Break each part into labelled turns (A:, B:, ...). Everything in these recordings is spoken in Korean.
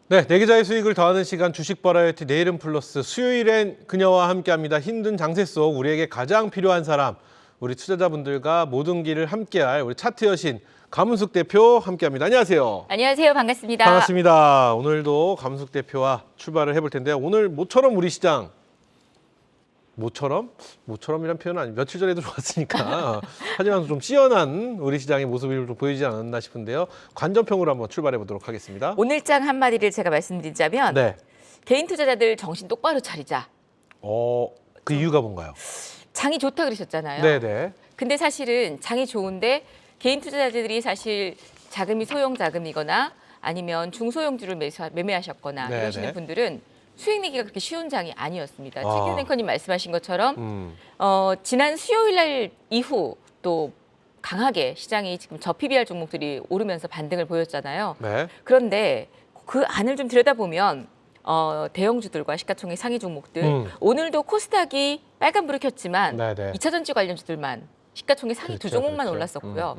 A: 네, 내 계좌의 수익을 더하는 시간 주식 버라이어티 내일은 플러스 수요일엔 그녀와 함께합니다. 힘든 장세 속 우리에게 가장 필요한 사람, 우리 투자자분들과 모든 길을 함께할 우리 차트 여신 감은숙 대표 함께합니다. 안녕하세요.
B: 안녕하세요. 반갑습니다.
A: 반갑습니다. 오늘도 감은숙 대표와 출발을 해볼 텐데요. 오늘 모처럼 우리 시장 모처럼이란 표현은 아니 며칠 전에도 좋았으니까 하지만 좀 찌연한 우리 시장의 모습을 좀 보이지 않았나 싶은데요. 관전평으로 한번 출발해 보도록 하겠습니다.
B: 오늘 장 한마디를 제가 말씀드리자면
A: 네.
B: 개인 투자자들 정신 똑바로 차리자.
A: 그 이유가 뭔가요?
B: 장이 좋다 그러셨잖아요.
A: 네네.
B: 근데 사실은 장이 좋은데 개인 투자자들이 사실 자금이 소형 자금이거나 아니면 중소형주를 매매하셨거나
A: 네네.
B: 이러시는 분들은 수익 내기가 그렇게 쉬운 장이 아니었습니다.
A: 아.
B: 최기훈 앵커님 말씀하신 것처럼 지난 수요일 날 이후 또 강하게 시장이 지금 저PBR 종목들이 오르면서 반등을 보였잖아요.
A: 네.
B: 그런데 그 안을 좀 들여다보면 대형주들과 시가총액 상위 종목들 오늘도 코스닥이 빨간불을 켰지만
A: 네네.
B: 2차전지 관련주들만 시가총액 상위 두
A: 그렇죠,
B: 종목만
A: 그렇죠.
B: 올랐었고요.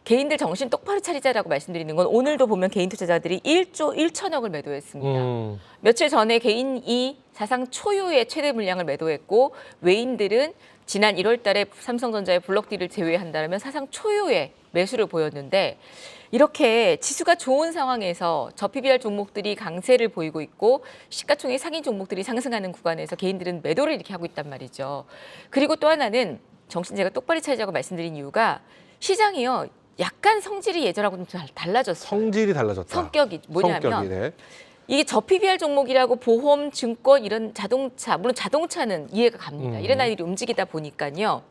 B: 개인들 정신 똑바로 차리자라고 말씀드리는 건 오늘도 보면 개인 투자자들이 1조 1천억을 매도했습니다. 며칠 전에 개인이 사상 초유의 최대 물량을 매도했고 외인들은 지난 1월 달에 삼성전자의 블록딜을 제외한다면 사상 초유의 매수를 보였는데 이렇게 지수가 좋은 상황에서 저PBR 종목들이 강세를 보이고 있고 시가총액 상위 종목들이 상승하는 구간에서 개인들은 매도를 이렇게 하고 있단 말이죠. 그리고 또 하나는 정신 제가 똑바로 차리자고 말씀드린 이유가 시장이요. 약간 성질이 예전하고 좀 달라졌어요.
A: 성질이 달라졌다.
B: 성격이 뭐냐면
A: 성격이, 네.
B: 이게 저PBR 종목이라고 보험, 증권 이런 자동차, 물론 자동차는 이해가 갑니다. 이런 아이들이 움직이다 보니까요.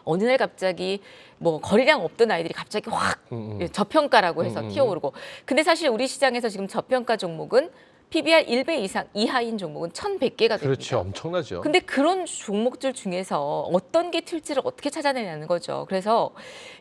B: 어느 날 갑자기 뭐 거래량 없던 아이들이 갑자기 확 저평가라고 해서 튀어오르고. 근데 사실 우리 시장에서 지금 저평가 종목은 PBR 1배 이상 이하인 종목은 1,100개가 됩니다.
A: 그렇죠. 엄청나죠.
B: 근데 그런 종목들 중에서 어떤 게 튈지를 어떻게 찾아내냐는 거죠. 그래서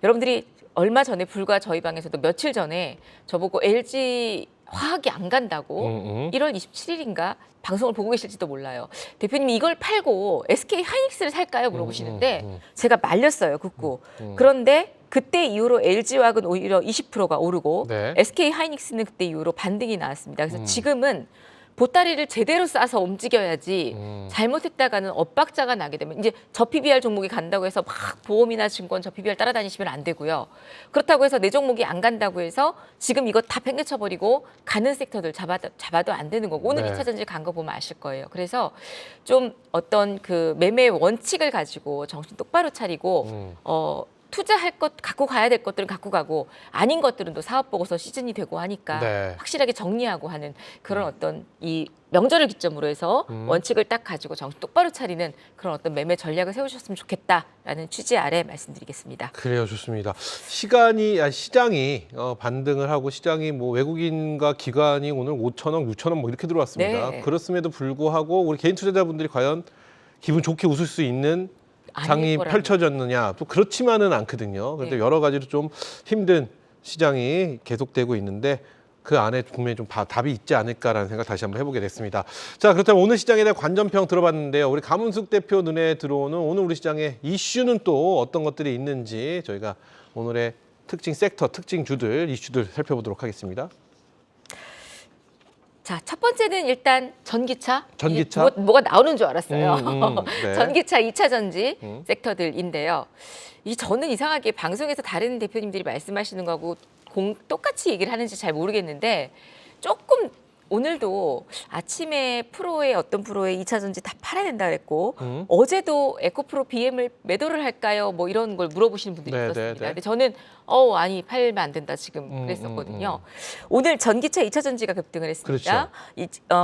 B: 여러분들이 얼마 전에 불과 저희 방에서도 며칠 전에 저보고 LG 화학이 안 간다고 1월 27일인가 방송을 보고 계실지도 몰라요. 대표님 이걸 팔고 SK 하이닉스를 살까요? 물어보시는데 제가 말렸어요. 굳고. 그런데 그때 이후로 LG화학은 오히려 20%가 오르고
A: 네.
B: SK 하이닉스는 그때 이후로 반등이 나왔습니다. 그래서 지금은 보따리를 제대로 싸서 움직여야지 잘못했다가는 엇박자가 나게 되면 이제 저PBR 종목이 간다고 해서 막 보험이나 증권 저PBR 따라다니시면 안 되고요. 그렇다고 해서 내 종목이 안 간다고 해서 지금 이거 다 팽개쳐버리고 가는 섹터들 잡아도 안 되는 거고 오늘
A: 네.
B: 2차전지 간 거 보면 아실 거예요. 그래서 좀 어떤 그 매매 원칙을 가지고 정신 똑바로 차리고 투자할 것 갖고 가야 될 것들은 갖고 가고 아닌 것들은 또 사업 보고서 시즌이 되고 하니까
A: 네.
B: 확실하게 정리하고 하는 그런 어떤 이 명절을 기점으로 해서 원칙을 딱 가지고 정신 똑바로 차리는 그런 어떤 매매 전략을 세우셨으면 좋겠다라는 취지 아래 말씀드리겠습니다.
A: 그래요, 좋습니다. 시장이 반등을 하고 시장이 뭐 외국인과 기관이 오늘 5천억, 6천억 뭐 이렇게 들어왔습니다.
B: 네.
A: 그렇음에도 불구하고 우리 개인 투자자분들이 과연 기분 좋게 웃을 수 있는 장이
B: 아닐 거라고.
A: 펼쳐졌느냐? 또 그렇지만은 않거든요. 그런데
B: 네.
A: 여러 가지로 좀 힘든 시장이 계속되고 있는데 그 안에 분명히 좀 답이 있지 않을까라는 생각 다시 한번 해보게 됐습니다. 자, 그렇다면 오늘 시장에 대한 관전평 들어봤는데요. 우리 감은숙 대표 눈에 들어오는 오늘 우리 시장의 이슈는 또 어떤 것들이 있는지 저희가 오늘의 특징 섹터, 특징 주들, 이슈들 살펴보도록 하겠습니다.
B: 자, 첫 번째는 일단 전기차.
A: 전기차?
B: 이게 뭐가 나오는 줄 알았어요.
A: 네.
B: 전기차 2차전지 섹터들인데요. 저는 이상하게 방송에서 다른 대표님들이 말씀하시는 거하고 똑같이 얘기를 하는지 잘 모르겠는데 조금 오늘도 아침에 프로의 어떤 프로의 2차전지 다 팔아야 된다 그랬고 어제도 에코프로 BM을 매도를 할까요? 뭐 이런 걸 물어보시는 분들이
A: 네,
B: 있었습니다.
A: 네, 네.
B: 근데 저는 아니 팔면 안 된다 지금 그랬었거든요. 오늘 전기차 2차전지가 급등을 했습니다.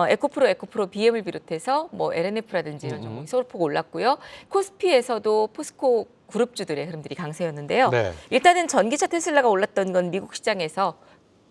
B: 에코프로 BM을 비롯해서 뭐 LNF라든지 이런 종목이 소폭 올랐고요. 코스피에서도 포스코 그룹주들의 흐름들이 강세였는데요.
A: 네.
B: 일단은 전기차 테슬라가 올랐던 건 미국 시장에서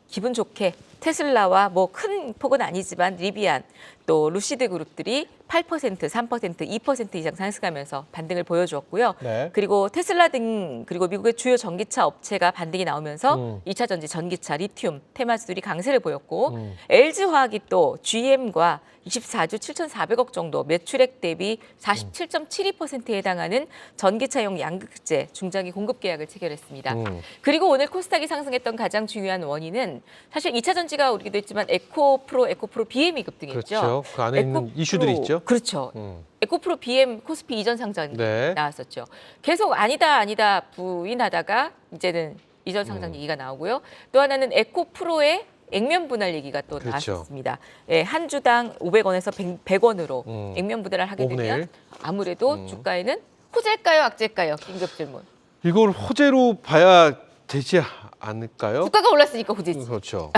B: 기분 좋게 테슬라와 뭐 큰 폭은 아니지만 리비안 또 루시드 그룹들이 8%, 3%, 2% 이상 상승하면서 반등을 보여주었고요.
A: 네.
B: 그리고 테슬라 등 그리고 미국의 주요 전기차 업체가 반등이 나오면서 2차 전지, 전기차, 리튬, 테마주들이 강세를 보였고 LG화학이 또 GM과 24주 7,400억 정도 매출액 대비 47.72%에 해당하는 전기차용 양극재 중장기 공급 계약을 체결했습니다. 그리고 오늘 코스닥이 상승했던 가장 중요한 원인은 사실 2차 전지가 오르기도 했지만 에코프로 BM이 급등했죠.
A: 그렇죠. 그 안에 있는 이슈들이 있죠.
B: 그렇죠. 에코프로 BM 코스피 이전 상장
A: 네.
B: 나왔었죠. 계속 아니다 부인하다가 이제는 이전 상장 얘기가 나오고요. 또 하나는 에코프로의 액면 분할 얘기가 또
A: 그렇죠.
B: 나왔습니다. 예, 한 주당 500원에서 100원으로 액면 분할을 하게
A: 5분의
B: 되면
A: 1.
B: 아무래도 주가에는 호재일까요, 악재일까요? 긴급 질문.
A: 이걸 호재로 봐야 되지 않을까요?
B: 주가가 올랐으니까 호재지.
A: 그렇죠.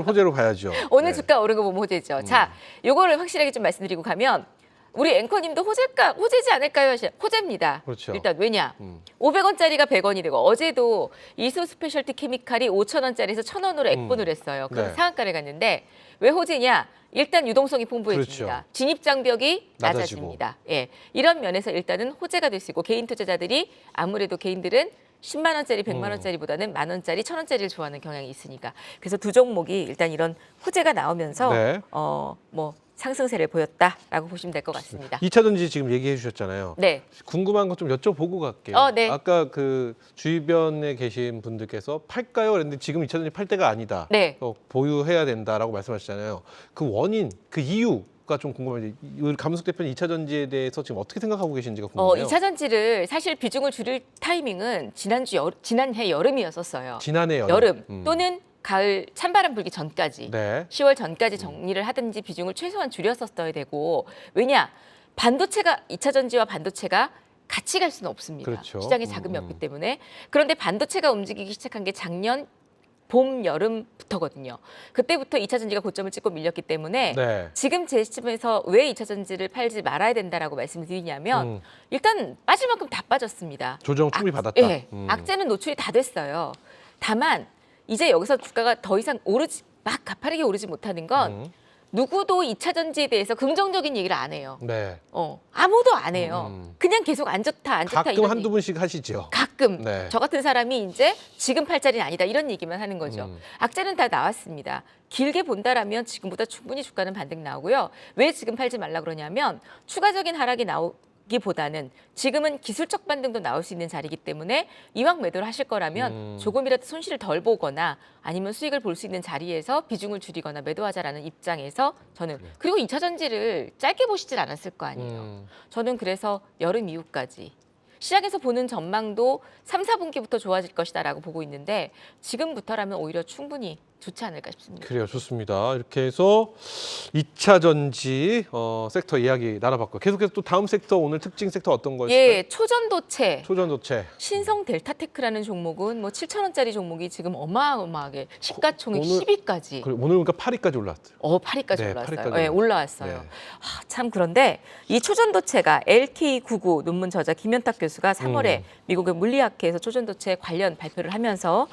A: 호재로 봐야죠.
B: 오늘
A: 네.
B: 주가 오른 거 보면 호재죠. 자, 요거를 확실하게 좀 말씀드리고 가면 우리 앵커님도 호재지 않을까요? 호재입니다.
A: 그렇죠.
B: 일단 왜냐? 500원짜리가 100원이 되고 어제도 이수 스페셜티 케미칼이 5,000원짜리에서 1,000원으로 액본을 했어요. 그럼
A: 네.
B: 상한가를 갔는데 왜 호재냐? 일단 유동성이 풍부해집니다.
A: 그렇죠.
B: 진입 장벽이
A: 낮아지고.
B: 낮아집니다. 예, 이런 면에서 일단은 호재가 될 수 있고 개인 투자자들이 아무래도 개인들은 10만 원짜리, 100만 원짜리보다는 만 원짜리, 1,000원짜리를 좋아하는 경향이 있으니까 그래서 두 종목이 일단 이런 호재가 나오면서
A: 네.
B: 뭐 상승세를 보였다라고 보시면 될 것 같습니다.
A: 2차 전지 지금 얘기해 주셨잖아요.
B: 네.
A: 궁금한 거 좀 여쭤보고 갈게요.
B: 네.
A: 아까 그 주변에 계신 분들께서 팔까요? 그랬는데 지금 2차 전지 팔 때가 아니다.
B: 네.
A: 보유해야 된다라고 말씀하셨잖아요. 그 원인, 그 이유가 좀 궁금해요. 우리 감숙 대표는 2차 전지에 대해서 지금 어떻게 생각하고 계신지가 궁금해요.
B: 2차 전지를 사실 비중을 줄일 타이밍은 지난해 여름이었었어요.
A: 지난해
B: 여름 또는 가을 찬바람 불기 전까지
A: 네.
B: 10월 전까지 정리를 하든지 비중을 최소한 줄였었어야 되고 왜냐 반도체가 2차 전지와 반도체가 같이 갈 수는 없습니다.
A: 그렇죠.
B: 시장에 자금이 없기 때문에 그런데 반도체가 움직이기 시작한 게 작년 봄 여름부터거든요. 그때부터 2차 전지가 고점을 찍고 밀렸기 때문에
A: 네.
B: 지금 제 시점에서 왜 2차 전지를 팔지 말아야 된다라고 말씀을 드리냐면 일단 빠질 만큼 다 빠졌습니다.
A: 조정 충분히 받았다.
B: 예, 악재는 노출이 다 됐어요. 다만 이제 여기서 주가가 더 이상 막 가파르게 오르지 못하는 건 누구도 2차 전지에 대해서 긍정적인 얘기를 안 해요.
A: 네.
B: 아무도 안 해요. 그냥 계속 안 좋다
A: 가끔
B: 이런
A: 한두 분씩 하시죠.
B: 가끔
A: 네.
B: 저 같은 사람이 이제 지금 팔 자리는 아니다 이런 얘기만 하는 거죠. 악재는 다 나왔습니다. 길게 본다라면 지금보다 충분히 주가는 반등 나오고요. 왜 지금 팔지 말라 그러냐면 추가적인 하락이 나오기보다는 지금은 기술적 반등도 나올 수 있는 자리이기 때문에 이왕 매도를 하실 거라면 조금이라도 손실을 덜 보거나 아니면 수익을 볼 수 있는 자리에서 비중을 줄이거나 매도하자라는 입장에서 저는 그리고 2차 전지를 짧게 보시질 않았을 거 아니에요. 저는 그래서 여름 이후까지 시장에서 보는 전망도 3, 4분기부터 좋아질 것이다라고 보고 있는데 지금부터라면 오히려 충분히 좋지 않을까 싶습니다.
A: 그래요. 좋습니다. 이렇게 해서 2차 전지 섹터 이야기 나눠봤고요. 계속해서 또 다음 섹터 오늘 특징 섹터 어떤 거였어요?
B: 예, 초전도체.
A: 초전도체.
B: 신성 델타테크라는 종목은 뭐 7,000원짜리 종목이 지금 어마어마하게 시가총액
A: 오늘-
B: 10위까지.
A: 그래, 오늘 보니까 8위까지 올랐어요.
B: 8위까지
A: 네,
B: 올라왔어요.
A: 8위까지
B: 예, 올라왔어요.
A: 네.
B: 참 그런데 이 초전도체가 LK99 논문 저자 김현탁 교수가 3월에 미국의 물리학회에서 초전도체 관련 발표를 하면서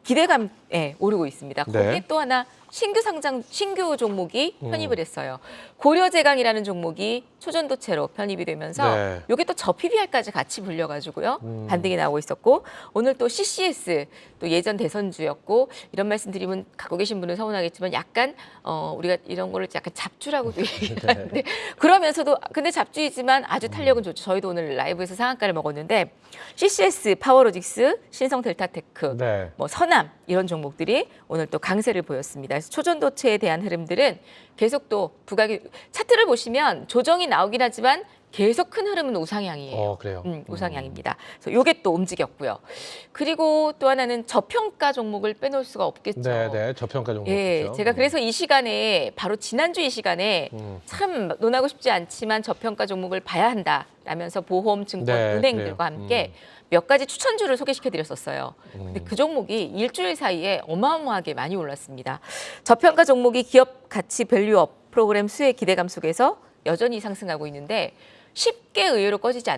B: 기대감에 오르고 있습니다. 거기에
A: 네.
B: 또 하나 신규 종목이 편입을 했어요. 고려제강이라는 종목이 초전도체로 편입이 되면서
A: 네.
B: 이게 또 저 PBR까지 같이 불려가지고요. 반등이 나오고 있었고 오늘 또 CCS 또 예전 대선주였고 이런 말씀드리면 갖고 계신 분은 서운하겠지만 약간 우리가 이런 거를 약간 잡주라고도 얘기를 하는데 그러면서도 근데 잡주이지만 아주 탄력은 좋죠. 저희도 오늘 라이브에서 상한가를 먹었는데 CCS, 파워로직스, 신성델타테크,
A: 네.
B: 뭐 서남 이런 종목들이 오늘 또 강세를 보였습니다. 그래서 초전도체에 대한 흐름들은 계속 또 부각이 차트를 보시면 조정이 나오긴 하지만 계속 큰 흐름은 우상향이에요.
A: 그래요.
B: 우상향입니다. 그래서 이게 또 움직였고요. 그리고 또 하나는 저평가 종목을 빼놓을 수가 없겠죠.
A: 네, 네. 저평가 종목.
B: 예, 제가 그래서 이 시간에 바로 지난주 이 시간에 참 논하고 싶지 않지만 저평가 종목을 봐야 한다라면서 보험, 증권,
A: 네,
B: 은행들과
A: 그래요.
B: 함께 몇 가지 추천주를 소개시켜드렸었어요. 근데 그 종목이 일주일 사이에 어마어마하게 많이 올랐습니다. 저평가 종목이 기업 가치 밸류업 프로그램 수혜 기대감 속에서 여전히 상승하고 있는데 쉽게 의외로 빠지지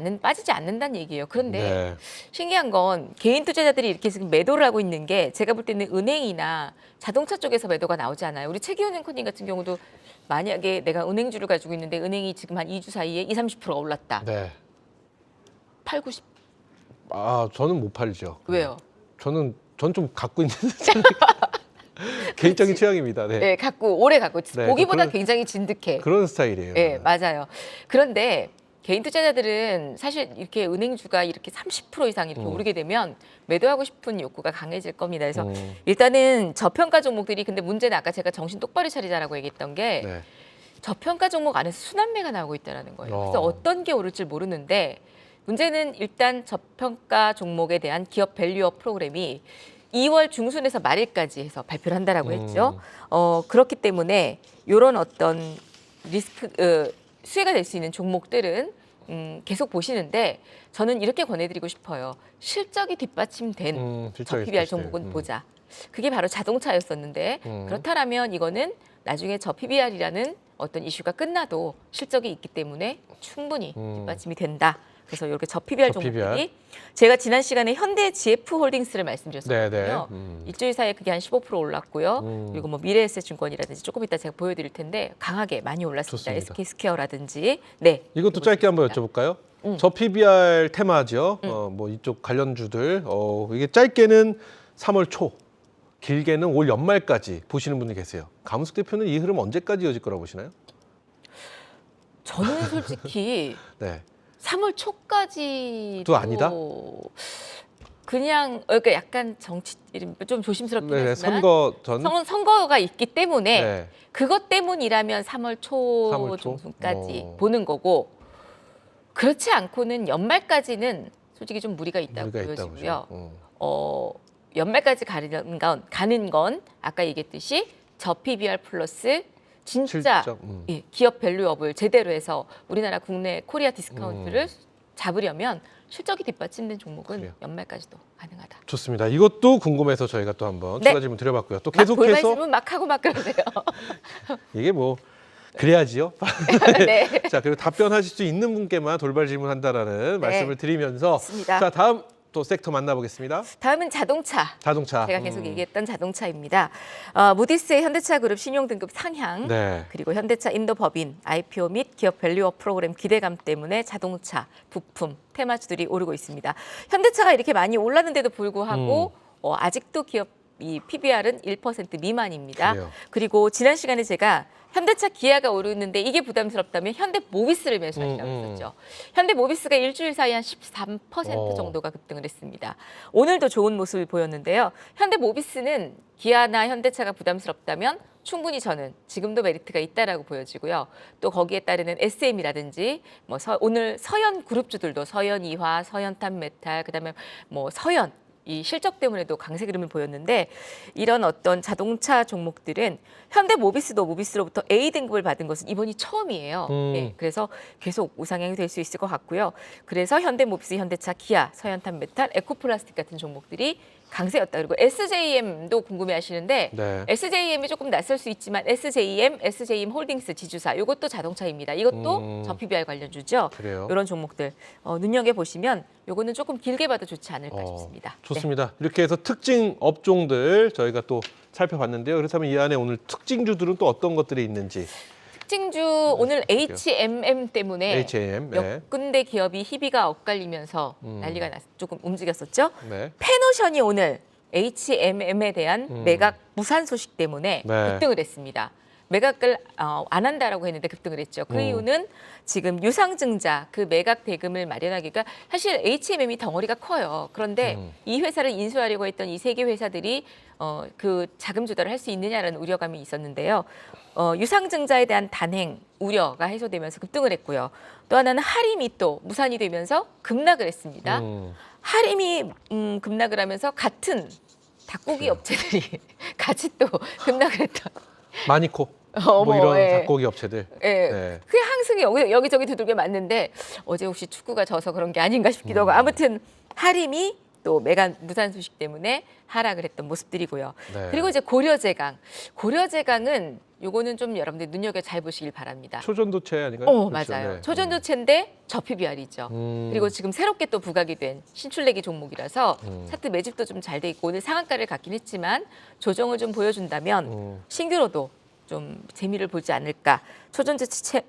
B: 않는다는 얘기예요. 그런데
A: 네.
B: 신기한 건 개인 투자자들이 이렇게 지금 매도를 하고 있는 게 제가 볼 때는 은행이나 자동차 쪽에서 매도가 나오지 않아요. 우리 최기훈 앵커님 같은 경우도 만약에 내가 은행주를 가지고 있는데 은행이 지금 한 2주 사이에 20-30%가 올랐다.
A: 네.
B: 팔고 싶.
A: 저는 못 팔죠.
B: 왜요?
A: 전 좀 갖고 있는 개인적인 취향입니다. 네.
B: 네, 오래 갖고
A: 네,
B: 보기보다
A: 그런-
B: 굉장히 진득해.
A: 그런 스타일이에요.
B: 네, 맞아요. 그런데 개인 투자자들은 사실 이렇게 은행주가 이렇게 30% 이상 이렇게 오르게 되면 매도하고 싶은 욕구가 강해질 겁니다. 그래서 일단은 저평가 종목들이 근데 문제는 아까 제가 정신 똑바로 차리자라고 얘기했던 게
A: 네.
B: 저평가 종목 안에서 순환매가 나오고 있다는 거예요. 그래서
A: 어.
B: 어떤 게 오를지 모르는데 문제는 일단 저평가 종목에 대한 기업 밸류업 프로그램이 2월 중순에서 말일까지 해서 발표를 한다라고 했죠. 그렇기 때문에 이런 어떤 리스크 수혜가 될 수 있는 종목들은 계속 보시는데 저는 이렇게 권해드리고 싶어요. 실적이 뒷받침된
A: 실적이
B: 저PBR
A: 뒷받침돼요.
B: 종목은 보자. 그게 바로 자동차였었는데 그렇다면 이거는 나중에 저PBR이라는 어떤 이슈가 끝나도 실적이 있기 때문에 충분히 뒷받침이 된다. 그래서 이렇게 저PBR
A: 저PBR.
B: 종목들이 제가 지난 시간에 현대 GF홀딩스를 말씀드렸었거든요.
A: 네네.
B: 일주일 사이에 그게 한 15% 올랐고요. 그리고 뭐 미래에셋증권이라든지 조금 이따 제가 보여드릴 텐데 강하게 많이 올랐습니다.
A: 좋습니다.
B: SK스퀘어라든지 네.
A: 이것도 짧게 한번 여쭤볼까요? 저 PBR 테마죠. 뭐 이쪽 관련주들. 이게 짧게는 3월 초, 길게는 올 연말까지 보시는 분이 계세요. 강훈숙 대표는 이 흐름 언제까지 이어질 거라고 보시나요?
B: 저는 솔직히
A: 네.
B: 3월 초까지도
A: 또 아니다?
B: 그냥 그러니까 약간 정치 좀 조심스럽긴
A: 네,
B: 하지만
A: 선거 전.
B: 선거가 있기 때문에
A: 네.
B: 그것 때문이라면 3월 초
A: 3월 초?
B: 중순까지 보는 거고 그렇지 않고는 연말까지는 솔직히 좀 무리가 있다고
A: 우리가 있다고
B: 보여지고요.
A: 보죠.
B: 연말까지 가는 건 아까 얘기했듯이 저 PBR 플러스 진짜
A: 실적,
B: 예, 기업 밸류업을 제대로 해서 우리나라 국내 코리아 디스카운트를 잡으려면 실적이 뒷받침된 종목은
A: 그래요.
B: 연말까지도 가능하다.
A: 좋습니다. 이것도 궁금해서 저희가 또 한번
B: 네.
A: 추가 질문 드려봤고요. 또
B: 막 돌발
A: 계속해서
B: 질문 막 하고 막 그러세요.
A: 이게 뭐 그래야지요.
B: 네.
A: 자, 그리고 답변하실 수 있는 분께만 돌발 질문한다라는 말씀을 드리면서
B: 맞습니다.
A: 자, 다음 또 섹터 만나보겠습니다.
B: 다음은 자동차.
A: 자동차.
B: 제가 계속 얘기했던 자동차입니다. 무디스의 현대차그룹 신용등급 상향,
A: 네.
B: 그리고 현대차 인도법인 IPO 및 기업 밸류업 프로그램 기대감 때문에 자동차, 부품, 테마주들이 오르고 있습니다. 현대차가 이렇게 많이 올랐는데도 불구하고 아직도 기업 이 PBR은 1% 미만입니다.
A: 그래요.
B: 그리고 지난 시간에 제가 현대차 기아가 오르는데 이게 부담스럽다면 현대모비스를 매수하시라고 했었죠. 현대모비스가 일주일 사이 한 13% 정도가 급등을 했습니다. 오늘도 좋은 모습을 보였는데요. 현대모비스는 기아나 현대차가 부담스럽다면 충분히 저는 지금도 메리트가 있다라고 보여지고요. 또 거기에 따르는 SM이라든지 뭐 오늘 서현 그룹주들도 서현이화, 서현탄메탈, 그다음에 뭐 서현 이 실적 때문에도 강세 그림을 보였는데 이런 어떤 자동차 종목들은 현대모비스도 모비스로부터 A 등급을 받은 것은 이번이 처음이에요. 네, 그래서 계속 우상향이 될 수 있을 것 같고요. 그래서 현대모비스, 현대차, 기아, 서현탄메탈, 에코플라스틱 같은 종목들이 강세였다. 그리고 SJM도 궁금해하시는데
A: 네.
B: SJM이 조금 낯설 수 있지만 SJM 홀딩스 지주사 이것도 자동차입니다. 이것도 저 PBR 관련주죠.
A: 그래요.
B: 이런 종목들 눈여겨 보시면 요거는 조금 길게 봐도 좋지 않을까 싶습니다.
A: 좋습니다. 이렇게 해서 특징 업종들 저희가 또 살펴봤는데요. 그렇다면 이 안에 오늘 특징주들은 또 어떤 것들이 있는지.
B: 특징주 오늘 HMM 때문에
A: HM.
B: 몇
A: 네.
B: 군데 기업이 희비가 엇갈리면서 난리가 조금 움직였었죠.
A: 네.
B: 페노션이 오늘 HMM에 대한 매각 무산 소식 때문에
A: 네.
B: 급등을 했습니다. 매각을 안 한다라고 했는데 급등을 했죠. 그 이유는 지금 유상증자 그 매각 대금을 마련하기가 사실 HMM이 덩어리가 커요. 그런데 이 회사를 인수하려고 했던 이 세 개 회사들이 그 자금 조달을 할 수 있느냐라는 우려감이 있었는데요. 유상증자에 대한 단행 우려가 해소되면서 급등을 했고요. 또 하나는 하림이 또 무산이 되면서 급락을 했습니다. 하림이 급락을 하면서 같은 닭고기 업체들이 같이 또 급락을 했다.
A: 마니코. 뭐 이런
B: 예.
A: 닭고기 업체들.
B: 예.
A: 네.
B: 그게 항승이 여기저기 두들겨 맞는데 어제 혹시 축구가 져서 그런 게 아닌가 싶기도 하고 아무튼 하림이 또 메간 무산 소식 때문에 하락을 했던 모습들이고요.
A: 네.
B: 그리고 이제 고려제강은 요거는 좀 여러분들 눈여겨 잘 보시길 바랍니다.
A: 초전도체 아닌가요? 그렇죠.
B: 맞아요.
A: 네.
B: 초전도체인데 저PBR이죠. 그리고 지금 새롭게 또 부각이 된 신출내기 종목이라서 차트 매집도 좀 잘 돼 있고 오늘 상한가를 갖긴 했지만 조정을 좀 보여준다면 신규로도 좀 재미를 보지 않을까.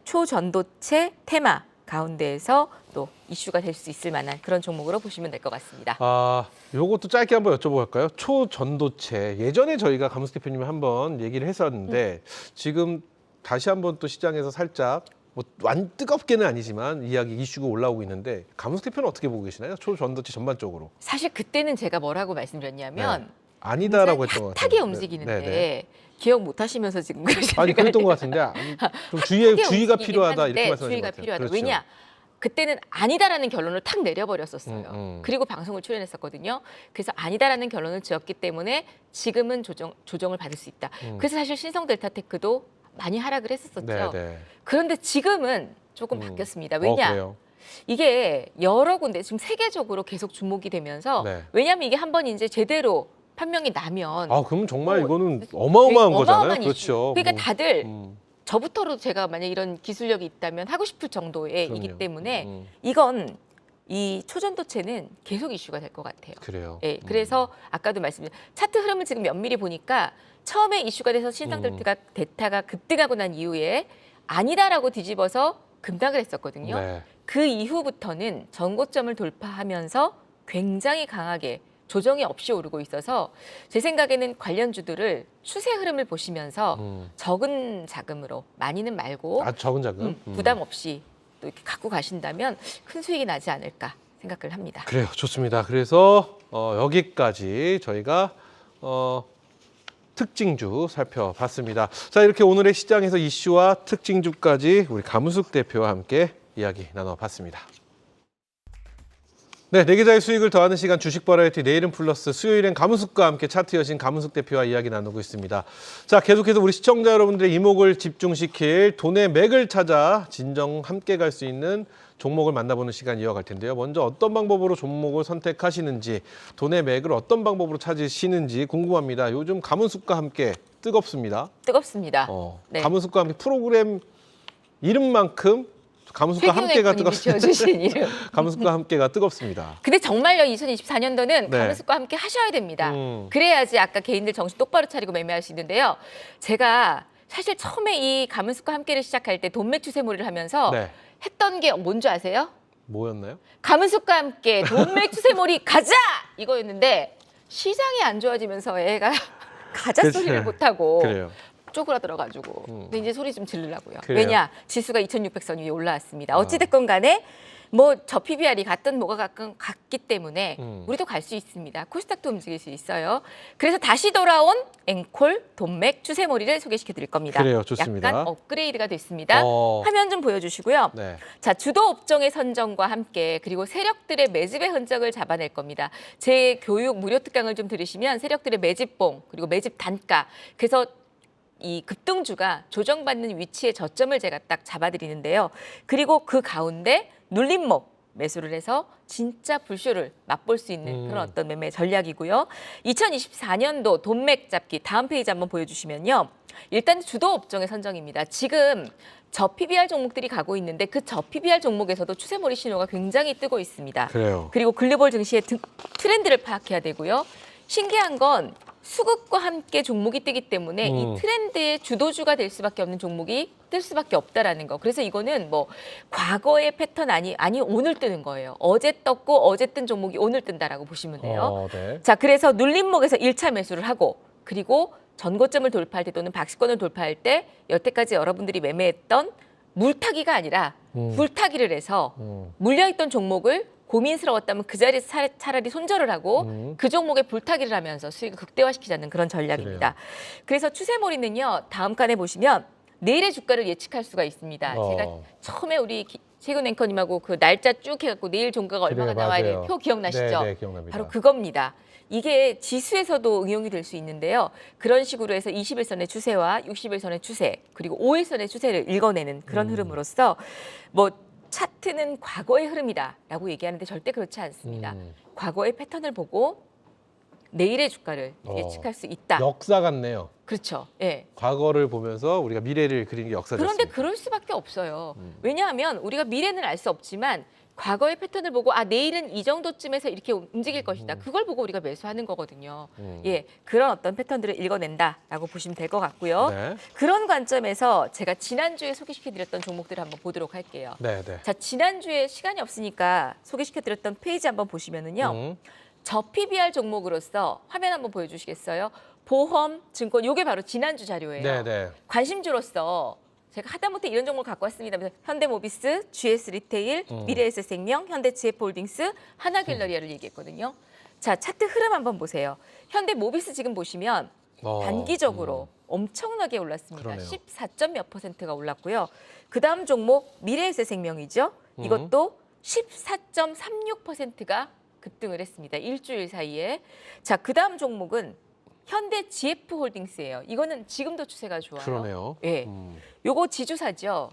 B: 초전도체 테마 가운데에서 또 이슈가 될 수 있을 만한 그런 종목으로 보시면 될 것 같습니다.
A: 요것도 짧게 한번 여쭤볼까요? 초전도체. 예전에 저희가 감수 대표님이 한번 얘기를 했었는데 지금 다시 한번 또 시장에서 살짝 뜨겁게는 아니지만 이야기 이슈가 올라오고 있는데 감수 대표는 어떻게 보고 계시나요? 초전도체 전반적으로.
B: 사실 그때는 제가 뭐라고 말씀드렸냐면
A: 아니다라고 했던 것 같아요.
B: 핫하게 움직이는데 기억 못 하시면서 지금 그러시는
A: 아니 그랬던 것 같은데 좀 주의가 필요하다 이렇게 말씀하신
B: 주의가
A: 것 같아요.
B: 필요하다.
A: 그렇죠.
B: 왜냐? 그때는 아니다라는 결론을 탁 내려버렸었어요. 그리고 방송을 출연했었거든요. 그래서 아니다라는 결론을 지었기 때문에 지금은 조정을 받을 수 있다. 그래서 사실 신성델타테크도 많이 하락을 했었었죠.
A: 네.
B: 그런데 지금은 조금 바뀌었습니다. 왜냐?
A: 그래요?
B: 이게 여러 군데 지금 세계적으로 계속 주목이 되면서
A: 네.
B: 왜냐하면 이게 한번 이제 제대로 판명이 나면
A: 그럼 정말
B: 뭐,
A: 이거는 어마어마한 거잖아요.
B: 어마어마한
A: 그렇죠.
B: 그러니까
A: 뭐,
B: 다들 저부터도 제가 만약 이런 기술력이 있다면 하고 싶을 정도의
A: 그럼요.
B: 이기 때문에 이건 이 초전도체는 계속 이슈가 될 것 같아요.
A: 그래요.
B: 예, 그래서 아까도 말씀드린 차트 흐름을 지금 면밀히 보니까 처음에 이슈가 돼서 신상델타가 급등하고 난 이후에 아니다라고 뒤집어서 급락을 했었거든요.
A: 네.
B: 그 이후부터는 전고점을 돌파하면서 굉장히 강하게 조정이 없이 오르고 있어서 제 생각에는 관련주들을 추세 흐름을 보시면서 적은 자금으로 많이는 말고
A: 적은 자금.
B: 부담 없이 또 이렇게 갖고 가신다면 큰 수익이 나지 않을까 생각을 합니다.
A: 그래요. 좋습니다. 그래서 여기까지 저희가 특징주 살펴봤습니다. 자, 이렇게 오늘의 시장에서 이슈와 특징주까지 우리 감은숙 대표와 함께 이야기 나눠봤습니다. 네, 네 계좌의 수익을 더하는 시간 주식 버라이어티 내일은 플러스 수요일엔 감은숙과 함께 차트 여신 감은숙 대표와 이야기 나누고 있습니다. 자, 계속해서 우리 시청자 여러분들의 이목을 집중시킬 돈의 맥을 찾아 진정 함께 갈 수 있는 종목을 만나보는 시간 이어갈 텐데요. 먼저 어떤 방법으로 종목을 선택하시는지, 돈의 맥을 어떤 방법으로 찾으시는지 궁금합니다. 요즘 감은숙과 함께 뜨겁습니다.
B: 뜨겁습니다. 네.
A: 감은숙과 함께 프로그램 이름만큼 감은숙과 함께가 뜨겁습니다.
B: 지어주신 이름.
A: 감은숙과 함께가 뜨겁습니다.
B: 근데 정말요 2024년도는
A: 네.
B: 감은숙과 함께 하셔야 됩니다. 그래야지 아까 개인들 정신 똑바로 차리고 매매할 수 있는데요. 제가 사실 처음에 이 감은숙과 함께를 시작할 때 돈맥 추세몰이를 하면서
A: 네.
B: 했던 게 뭔지 아세요?
A: 뭐였나요?
B: 감은숙과 함께 돈맥 추세몰이 가자! 이거였는데 시장이 안 좋아지면서 애가 가자
A: 그치.
B: 소리를 못하고
A: 그래요.
B: 쪼그라들어가지고 근데 이제 소리 좀 지르려고요.
A: 그래요.
B: 왜냐? 지수가 2600선 위에 올라왔습니다. 어찌됐건 간에 뭐 저 PBR이 같든 뭐가 같기 때문에 우리도 갈 수 있습니다. 코스닥도 움직일 수 있어요. 그래서 다시 돌아온 앵콜 돈맥 추세몰이를 소개시켜 드릴 겁니다.
A: 그래요. 좋습니다.
B: 약간 업그레이드가 됐습니다.
A: 어.
B: 화면 좀 보여주시고요.
A: 네.
B: 자, 주도 업종의 선정과 함께 그리고 세력들의 매집의 흔적을 잡아낼 겁니다. 제 교육 무료 특강을 좀 들으시면 세력들의 매집봉 그리고 매집 단가 그래서 이 급등주가 조정받는 위치의 저점을 제가 딱 잡아드리는데요. 그리고 그 가운데 눌림목 매수를 해서 진짜 불쇼를 맛볼 수 있는 그런 어떤 매매 전략이고요. 2024년도 돈맥 잡기 다음 페이지 한번 보여주시면요. 일단 주도 업종의 선정입니다. 지금 저 PBR 종목들이 가고 있는데 그 저 PBR 종목에서도 추세몰이 신호가 굉장히 뜨고 있습니다.
A: 그래요.
B: 그리고 글로벌 증시의 트렌드를 파악해야 되고요. 신기한 건 수급과 함께 종목이 뜨기 때문에 이 트렌드의 주도주가 될 수밖에 없는 종목이 뜰 수밖에 없다라는 거. 그래서 이거는 뭐 과거의 패턴 아니 오늘 뜨는 거예요. 어제 떴고 어제 뜬 종목이 오늘 뜬다라고 보시면 돼요.
A: 네.
B: 자, 그래서 눌림목에서 1차 매수를 하고 그리고 전고점을 돌파할 때 또는 박스권을 돌파할 때 여태까지 여러분들이 매매했던 물타기가 아니라 불타기를 해서 물려있던 종목을 고민스러웠다면 그 자리에서 차라리 손절을 하고 그 종목에 불타기를 하면서 수익을 극대화시키자는 그런 전략입니다. 그래서 추세몰이는요. 다음 칸에 보시면 내일의 주가를 예측할 수가 있습니다. 제가 처음에 우리 최근 앵커님하고 그 날짜 쭉 해갖고 내일 종가가 얼마가 나와야 돼요. 표 기억나시죠?
A: 네, 기억납니다.
B: 바로 그겁니다. 이게 지수에서도 응용이 될 수 있는데요. 그런 식으로 해서 21선의 추세와 60일선의 추세 그리고 5일선의 추세를 읽어내는 그런 흐름으로써 뭐 차트는 과거의 흐름이다라고 얘기하는데 절대 그렇지 않습니다. 과거의 패턴을 보고 내일의 주가를 예측할 수 있다.
A: 역사 같네요.
B: 그렇죠. 예.
A: 과거를 보면서 우리가 미래를 그리는 게 역사죠.
B: 그런데 그럴 수밖에 없어요. 왜냐하면 우리가 미래는 알 수 없지만 과거의 패턴을 보고 아 내일은 이 정도쯤에서 이렇게 움직일 것이다. 그걸 보고 우리가 매수하는 거거든요. 예, 그런 어떤 패턴들을 읽어낸다라고 보시면 될 것 같고요.
A: 네.
B: 그런 관점에서 제가 지난주에 소개시켜드렸던 종목들을 한번 보도록 할게요.
A: 네, 네.
B: 자, 지난주에 시간이 없으니까 소개시켜드렸던 페이지 한번 보시면은요. 저 PBR 종목으로서 화면 한번 보여주시겠어요? 보험, 증권, 요게 바로 지난주 자료예요.
A: 네, 네.
B: 관심주로서 제가 하다못해 이런 종목을 갖고 왔습니다. 현대모비스, GS 리테일, 미래에셋생명, 현대GF홀딩스, 하나갤러리아를 얘기했거든요. 자, 차트 흐름 한번 보세요. 현대모비스 지금 보시면 단기적으로 엄청나게 올랐습니다.
A: 그러네요.
B: 14점 몇 %가 올랐고요. 그다음 종목 미래에셋생명이죠. 이것도 14.36%가 급등을 했습니다. 일주일 사이에. 자, 그다음 종목은 현대 GF홀딩스예요. 이거는 지금도 추세가 좋아요.
A: 그러네요.
B: 예. 요거 지주사죠.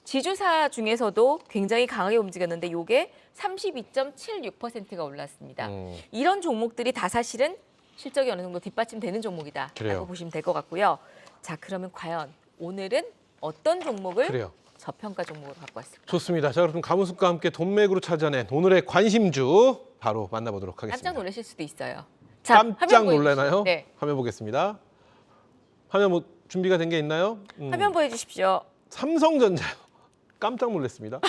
B: 지주사 중에서도 굉장히 강하게 움직였는데 요게 32.76%가 올랐습니다. 이런 종목들이 다 사실은 실적이 어느 정도 뒷받침되는 종목이다라고
A: 그래요.
B: 보시면 될 것 같고요. 자, 그러면 과연 오늘은 어떤 종목을
A: 그래요.
B: 저평가 종목으로 갖고 왔을까?
A: 좋습니다. 자, 그럼 가문숙과 함께 돈맥으로 찾아낸 오늘의 관심주 바로 만나보도록 하겠습니다.
B: 깜짝 놀라실 수도 있어요. 자,
A: 깜짝
B: 화면
A: 놀라나요?
B: 네.
A: 화면 보겠습니다. 화면 뭐 준비가 된 게 있나요?
B: 화면 보여주십시오.
A: 삼성전자요. 깜짝 놀랐습니다.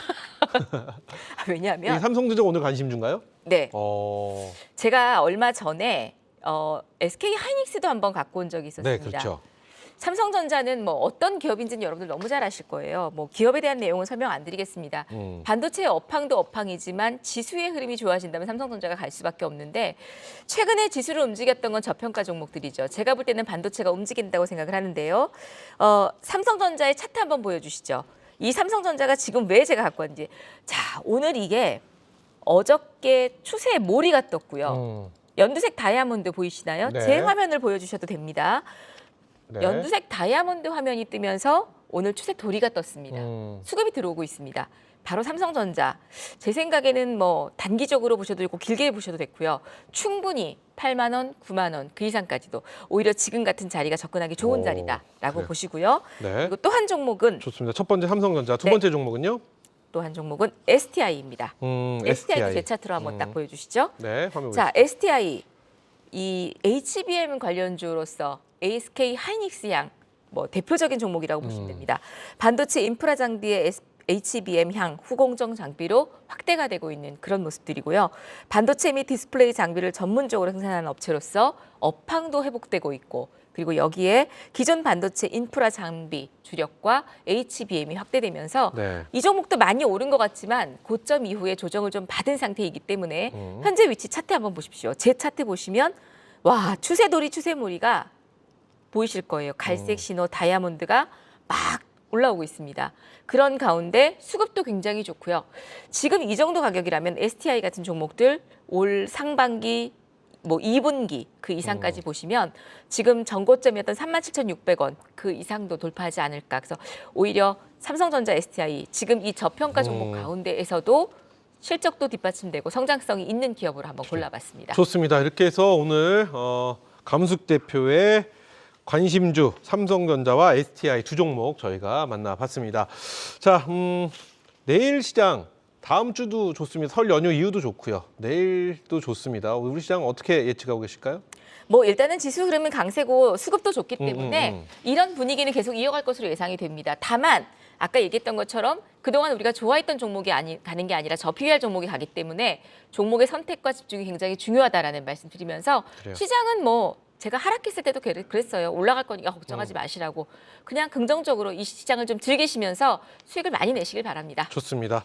A: 이
B: 왜냐하면
A: 삼성전자 오늘 관심주인가요?
B: 네,
A: 어,
B: 제가 얼마 전에 SK 하이닉스도 한번 갖고 온 적이 있었습니다.
A: 네, 그렇죠.
B: 삼성전자는 뭐 어떤 기업인지는 여러분들 너무 잘 아실 거예요. 뭐 기업에 대한 내용은 설명 안 드리겠습니다. 반도체의 업황도 업황이지만 지수의 흐름이 좋아진다면 삼성전자가 갈 수밖에 없는데 최근에 지수를 움직였던 건 저평가 종목들이죠. 제가 볼 때는 반도체가 움직인다고 생각을 하는데요. 삼성전자의 차트 한번 보여주시죠. 이 삼성전자가 지금 왜 제가 갖고 왔는지. 자, 오늘 이게 어저께 추세의 몰이가 떴고요. 연두색 다이아몬드 보이시나요?
A: 네.
B: 제 화면을 보여주셔도 됩니다.
A: 네.
B: 연두색 다이아몬드 화면이 뜨면서 오늘 추세 도리가 떴습니다. 수급이 들어오고 있습니다. 바로 삼성전자. 제 생각에는 뭐 단기적으로 보셔도 되고 길게 보셔도 됐고요. 충분히 8만 원, 9만 원 그 이상까지도 오히려 지금 같은 자리가 접근하기 좋은
A: 오,
B: 자리다라고
A: 그래요.
B: 보시고요.
A: 네.
B: 그리고 또 한 종목은
A: 좋습니다. 첫 번째 삼성전자, 두
B: 네.
A: 번째 종목은요?
B: 또 한 종목은 STI입니다. STI도 제 차트로 한번 딱 보여주시죠.
A: 네, 화면
B: 자,
A: 보겠습니다.
B: STI 이 HBM 관련주로서 SK 하이닉스 양 뭐 대표적인 종목이라고 보시면 됩니다. 반도체 인프라 장비의 HBM 향 후공정 장비로 확대가 되고 있는 그런 모습들이고요. 반도체 및 디스플레이 장비를 전문적으로 생산하는 업체로서 업황도 회복되고 있고 그리고 여기에 기존 반도체 인프라 장비 주력과 HBM이 확대되면서
A: 네.
B: 이 종목도 많이 오른 것 같지만 고점 이후에 조정을 좀 받은 상태이기 때문에 현재 위치 차트 한번 보십시오. 제 차트 보시면 와 추세돌이 추세무리가 보이실 거예요. 갈색 신호 다이아몬드가 막 올라오고 있습니다. 그런 가운데 수급도 굉장히 좋고요. 지금 이 정도 가격이라면 STI 같은 종목들 올 상반기 뭐 2분기 그 이상까지 보시면 지금 전고점이었던 37,600원 그 이상도 돌파하지 않을까. 그래서 오히려 삼성전자 STI 지금 이 저평가 종목 가운데에서도 실적도 뒷받침되고 성장성이 있는 기업으로 한번 골라봤습니다.
A: 좋습니다. 이렇게 해서 오늘 가문숙 대표의 관심주 삼성전자와 STI 두 종목 저희가 만나봤습니다. 자, 내일 시장 다음 주도 좋습니다. 설 연휴 이후도 좋고요. 내일도 좋습니다. 우리 시장 어떻게 예측하고 계실까요?
B: 뭐 일단은 지수 흐름은 강세고 수급도 좋기 때문에 이런 분위기는 계속 이어갈 것으로 예상이 됩니다. 다만 아까 얘기했던 것처럼 그동안 우리가 좋아했던 종목이 가는 게 아니라 저 PBR 종목이 가기 때문에 종목의 선택과 집중이 굉장히 중요하다라는 말씀 드리면서
A: 그래요.
B: 시장은 뭐 제가 하락했을 때도 그랬어요. 올라갈 거니까 걱정하지 마시라고. 그냥 긍정적으로 이 시장을 좀 즐기시면서 수익을 많이 내시길 바랍니다.
A: 좋습니다.